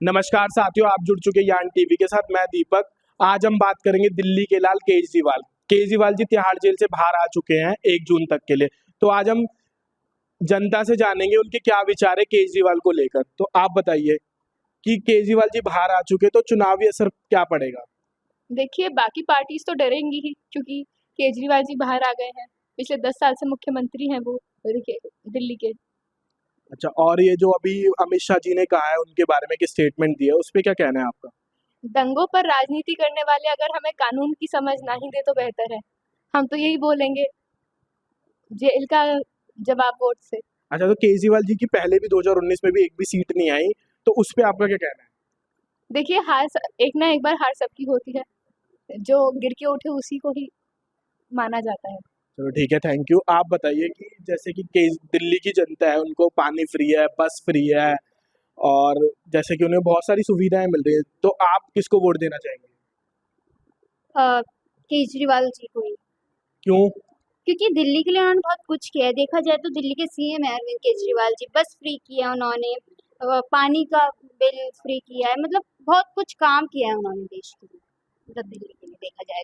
नमस्कार साथियों, आप जुड़ चुके यान टीवी के साथ। मैं दीपक। आज हम बात करेंगे दिल्ली के लाल केजरीवाल। केजरीवाल जी तिहाड़ जेल से बाहर आ चुके हैं 1 जून तक के लिए। तो आज हम जनता से जानेंगे उनके क्या विचार है केजरीवाल को लेकर। तो आप बताइए कि केजरीवाल जी बाहर आ चुके तो चुनावी असर क्या पड़ेगा? देखिए, बाकी पार्टीज तो डरेंगी ही, क्योंकि केजरीवाल जी बाहर आ गए हैं। पिछले 10 साल से मुख्यमंत्री हैं वो दिल्ली के। अच्छा, और ये जो अभी अमित शाह जी ने कहा है उनके बारे में कि स्टेटमेंट दिया है, उस पर क्या कहना है आपका? दंगों पर राजनीति करने वाले अगर हमें कानून की समझ ना ही दे तो बेहतर है। हम तो यही बोलेंगे, जेल का जवाब वोट से। अच्छा, तो केजरीवाल जी की पहले भी 2019 में भी एक भी सीट नहीं आई, तो उस पर आपका क्या कहना है? देखिए, एक ना एक बार हार सबकी होती है। जो गिर के उठे उसी को ही माना जाता है। चलो ठीक है, थैंक यू। आप बताइए कि जैसे कि दिल्ली की जनता है, उनको पानी फ्री है, बस फ्री है, और जैसे कि उन्हें बहुत सारी सुविधाएं मिल रही है, तो आप किसको वोट देना चाहेंगे? केजरीवाल जी को ही, क्यों? क्योंकि दिल्ली के लिए उन्होंने बहुत कुछ किया है। देखा जाए तो दिल्ली के सीएम है अरविंद केजरीवाल जी। बस फ्री किया उन्होंने, पानी का बिल फ्री किया है, मतलब बहुत कुछ काम किया है उन्होंने देश के लिए, मतलब दिल्ली के लिए देखा जाए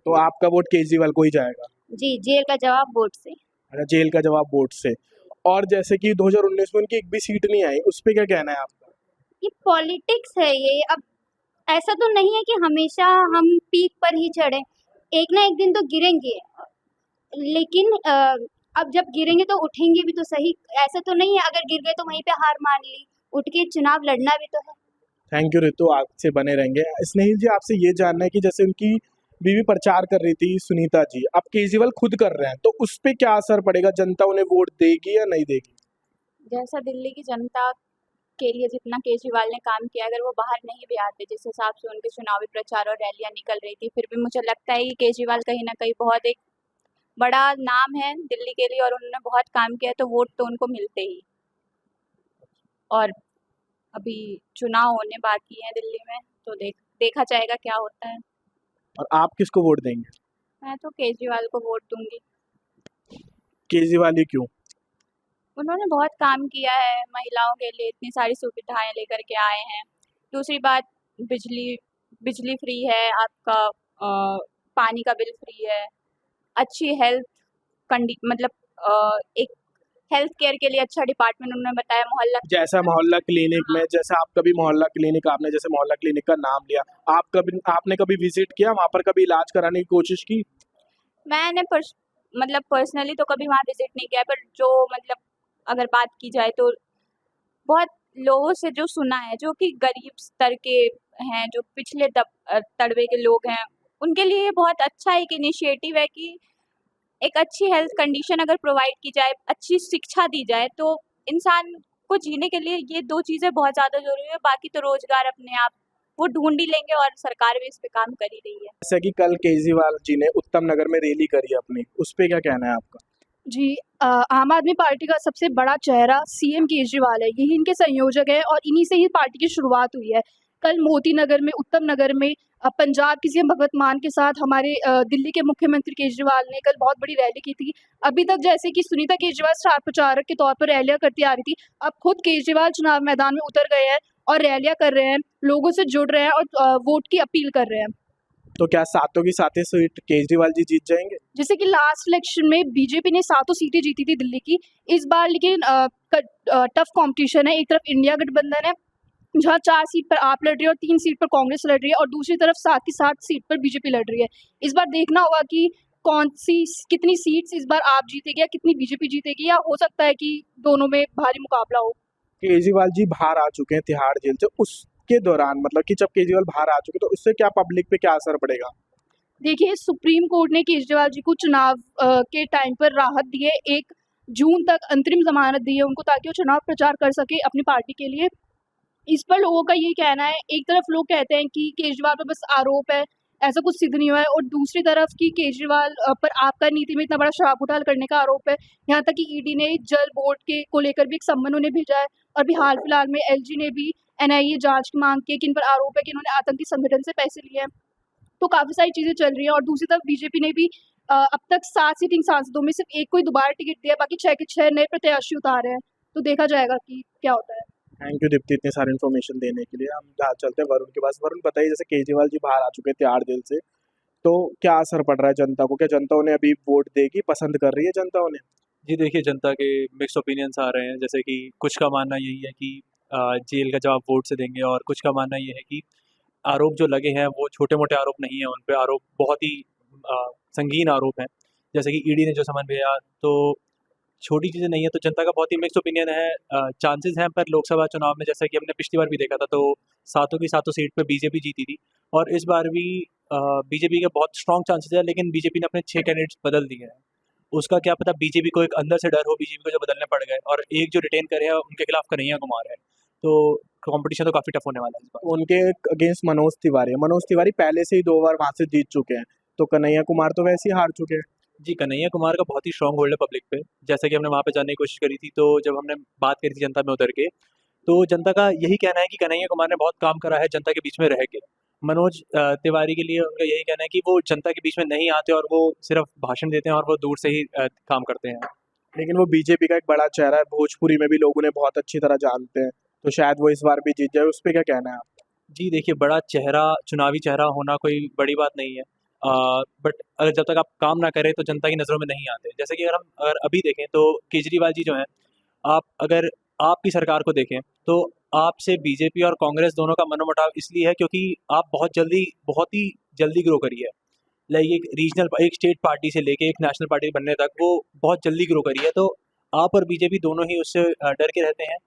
तो आपका वोट केजरीवाल को ही जाएगा? जी, जेल का जवाब वोट से। अच्छा, जेल का जवाब वोट से। और जैसे कि 2019 में उनकी एक भी सीट नहीं आई, उस पर क्या कहना है आपका? ये पॉलिटिक्स है ये। अब ऐसा तो नहीं है कि हमेशा हम पीक पर ही चढ़े, एक ना एक दिन तो गिरेंगे। लेकिन अब जब गिरेंगे तो उठेंगे भी तो सही। ऐसा तो नहीं है अगर गिर गए तो वहीं पे हार मान ली, उठ के चुनाव लड़ना भी तो है। थैंक यू रितु, आपसे बने रहेंगे। स्नेहिल जी, आपसे ये जानना है कि जैसे उनकी बीवी प्रचार कर रही थी सुनीता जी, अब केजरीवाल खुद कर रहे हैं, तो उस पर क्या असर पड़ेगा? जनता उन्हें वोट देगी या नहीं देगी? जैसा दिल्ली की जनता के लिए जितना केजरीवाल ने काम किया, अगर वो बाहर नहीं भी आते, जिस हिसाब से उनके चुनावी प्रचार और रैलियां निकल रही थी, फिर भी मुझे लगता है कि केजरीवाल कहीं ना कहीं बहुत एक बड़ा नाम है दिल्ली के लिए और उन्होंने बहुत काम किया है, तो वोट तो उनको मिलते ही। और अभी चुनाव होने बाकी हैं दिल्ली में, तो देखा जाएगा क्या होता है। और आप किसको वोट देंगे? मैं तो केजरीवाल को वोट दूंगी। केजरीवाल ही क्यों? उन्होंने बहुत काम किया है, महिलाओं के लिए इतनी सारी सुविधाएं लेकर के आए हैं। दूसरी बात, बिजली बिजली फ्री है आपका, पानी का बिल फ्री है, अच्छी हेल्थ मतलब एक हेल्थ केयर के लिए अच्छा डिपार्टमेंट उन्होंने बताया, मोहल्ला। जैसा मोहल्ला क्लिनिक में, जैसा आप कभी मोहल्ला क्लिनिक, आपने जैसे मोहल्ला क्लिनिक का नाम लिया, आपने कभी विजिट किया वहां पर? कभी इलाज कराने की कोशिश की? मैंने मतलब पर्सनली तो कभी वहाँ विजिट नहीं किया है, पर जो मतलब अगर बात की जाए तो बहुत लोगों से जो सुना है, जो कि गरीब स्तर के हैं, जो पिछले तबके के लोग हैं, उनके लिए ये बहुत अच्छा एक इनिशिएटिव है कि एक अच्छी हेल्थ कंडीशन अगर प्रोवाइड की जाए, अच्छी शिक्षा दी जाए, तो इंसान को जीने के लिए ये 2 चीज़ें बहुत ज़्यादा ज़रूरी है। बाकी तो रोज़गार अपने आप वो ढूँढ ही लेंगे और सरकार भी इस पे काम कर ही रही है। जैसे कि कल केजरीवाल जी ने उत्तम नगर में रैली करी अपनी, उस पे क्या कहना है आपका? जी, आम आदमी पार्टी का सबसे बड़ा चेहरा सीएम केजरीवाल है। यही इनके संयोजक हैं और इन्हीं से ही पार्टी की शुरुआत हुई है। कल मोती नगर में, उत्तम नगर में पंजाब के सीएम भगवंत मान के साथ हमारे दिल्ली के मुख्यमंत्री केजरीवाल ने कल बहुत बड़ी रैली की थी। अभी तक जैसे कि सुनीता केजरीवाल स्टार प्रचारक के तौर पर रैलियां करती आ रही थी, अब खुद केजरीवाल चुनाव मैदान में उतर गए हैं और रैलियां कर रहे हैं, लोगों से जुड़ रहे हैं और वोट की अपील कर रहे हैं। तो क्या सातों की सातों सीट केजरीवाल जी जीत जाएंगे? जैसे कि लास्ट इलेक्शन में बीजेपी ने 7 सीटें जीती थी दिल्ली की। इस बार लेकिन टफ कंपटीशन है। एक तरफ इंडिया गठबंधन है, जहाँ 4 सीट पर आप लड़ रही है और 3 सीट पर कांग्रेस लड़ रही है, और दूसरी तरफ 7 की 7 सीट पर बीजेपी लड़ रही है। इस बार देखना होगा कि कितनी सीट्स इस बार आप जीतेगी या कितनी बीजेपी जीतेगी, या हो सकता है कि दोनों में भारी मुकाबला हो। केजरीवाल जी बाहर आ चुके हैं तिहाड़ जेल से, उसके दौरान मतलब कि जब केजरीवाल बाहर आ चुके, तो उससे क्या पब्लिक पे क्या असर पड़ेगा? देखिए, सुप्रीम कोर्ट ने केजरीवाल जी को चुनाव के टाइम पर राहत दी है। 1 जून तक अंतरिम ज़मानत दी है उनको, ताकि वो चुनाव प्रचार कर सके अपनी पार्टी के लिए। इस पर लोगों का ये कहना है, एक तरफ लोग कहते हैं कि केजरीवाल पर बस आरोप है, ऐसा कुछ सिद्ध नहीं हुआ है, और दूसरी तरफ कि केजरीवाल पर आपका नीति में इतना बड़ा शराब घोटाला करने का आरोप है। यहाँ तक कि ईडी ने जल बोर्ड के को लेकर भी एक सम्मन उन्हें भेजा है, और अभी हाल फिलहाल में एलजी ने भी एनआईए जांच की मांग की है कि इन पर आरोप है कि इन्होंने आतंकी संगठन से पैसे लिए हैं। तो काफ़ी सारी चीज़ें चल रही हैं, और दूसरी तरफ बीजेपी ने भी अब तक 7 सिटिंग सांसदों में सिर्फ 1 को ही दोबारा टिकट दिया, बाकी 6 के 6 नए प्रत्याशी उतारे हैं। तो देखा जाएगा कि क्या होता है। थैंक यू दीप्ति इतनी सारी इन्फॉर्मेशन देने के लिए। हम जहाँ चलते हैं वरुण के पास। वरुण बताइए, जैसे केजरीवाल जी बाहर आ चुके हैं तिहाड़ जेल से, तो क्या असर पड़ रहा है जनता को? क्या जनता उन्हें अभी वोट देगी, पसंद कर रही है जनता उन्हें? जी देखिए, जनता के मिक्स ओपिनियंस आ रहे हैं। जैसे कि कुछ का मानना यही है कि जेल का जवाब वोट से देंगे, और कुछ का मानना ये है कि आरोप जो लगे हैं वो छोटे-मोटे आरोप नहीं हैं, उन पे आरोप बहुत ही संगीन आरोप हैं। जैसे कि ईडी ने जो समन भेजा, तो छोटी चीज़ें नहीं है। तो जनता का बहुत ही मिक्स ओपिनियन है। चांसेस हैं, पर लोकसभा चुनाव में जैसा कि हमने पिछली बार भी देखा था, तो सातों की सातों सीट पे बीजेपी जीती थी, और इस बार भी बीजेपी के बहुत स्ट्रॉन्ग चांसेस है, लेकिन बीजेपी ने अपने 6 कैंडिडेट्स बदल दिए हैं। उसका क्या पता बीजेपी को एक अंदर से डर हो, बीजेपी को जो बदलने पड़ गए, और एक जो रिटेन करे हैं उनके खिलाफ कन्हैया कुमार है। तो कंपटीशन तो काफ़ी टफ होने वाला है इस बार। उनके अगेंस्ट मनोज तिवारी है। मनोज तिवारी पहले से ही 2 बार वहां से जीत चुके हैं, तो कन्हैया कुमार तो वैसे ही हार चुके हैं। जी, कन्हैया कुमार का बहुत ही स्ट्रॉन्ग होल्ड है पब्लिक पे। जैसा कि हमने वहाँ पे जानने की कोशिश करी थी, तो जब हमने बात करी थी जनता में उतर के, तो जनता का यही कहना है कि कन्हैया कुमार ने बहुत काम करा है जनता के बीच में रह के। मनोज तिवारी के लिए उनका यही कहना है कि वो जनता के बीच में नहीं आते, और वो सिर्फ भाषण देते हैं, और वो दूर से ही काम करते हैं। लेकिन वो बीजेपी का एक बड़ा चेहरा है, भोजपुरी में भी लोग उन्हें बहुत अच्छी तरह जानते हैं, तो शायद वो इस बार भी जीत जाए। उस पर क्या कहना है आप? जी देखिए, बड़ा चेहरा, चुनावी चेहरा होना कोई बड़ी बात नहीं है। बट अगर जब तक आप काम ना करें तो जनता की नज़रों में नहीं आते। जैसे कि अगर अभी देखें तो केजरीवाल जी जो हैं, आप अगर आपकी सरकार को देखें, तो आपसे बीजेपी और कांग्रेस दोनों का मनोमटाव इसलिए है क्योंकि आप बहुत ही जल्दी ग्रो करी है। लाइक एक स्टेट पार्टी से लेके एक नेशनल पार्टी बनने तक वो बहुत जल्दी ग्रो करी है। तो आप और बीजेपी दोनों ही उससे डर के रहते हैं।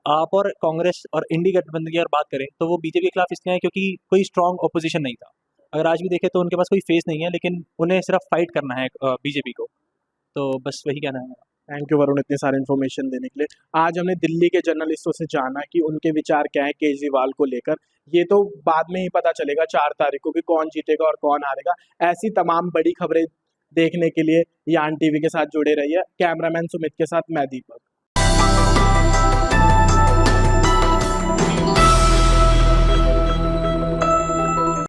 आप और कांग्रेस और इंडी गठबंधन की अगर बात करें, तो वो बीजेपी के खिलाफ इसलिए हैं क्योंकि कोई स्ट्रॉन्ग ऑपोजिशन नहीं था। अगर आज भी देखें तो उनके पास कोई फेस नहीं है, लेकिन उन्हें सिर्फ फाइट करना है बीजेपी को। तो बस वही कहना है। थैंक यू वरुण इतनी सारी इन्फॉर्मेशन देने के लिए। आज हमने दिल्ली के जर्नलिस्टों से जाना कि उनके विचार क्या है केजरीवाल को लेकर। ये तो बाद में ही पता चलेगा 4 तारीख को कि कौन जीतेगा और कौन हारेगा। ऐसी तमाम बड़ी खबरें देखने के लिए यान टीवी के साथ जुड़े रहिए। कैमरामैन सुमित के साथ मैं दीपक।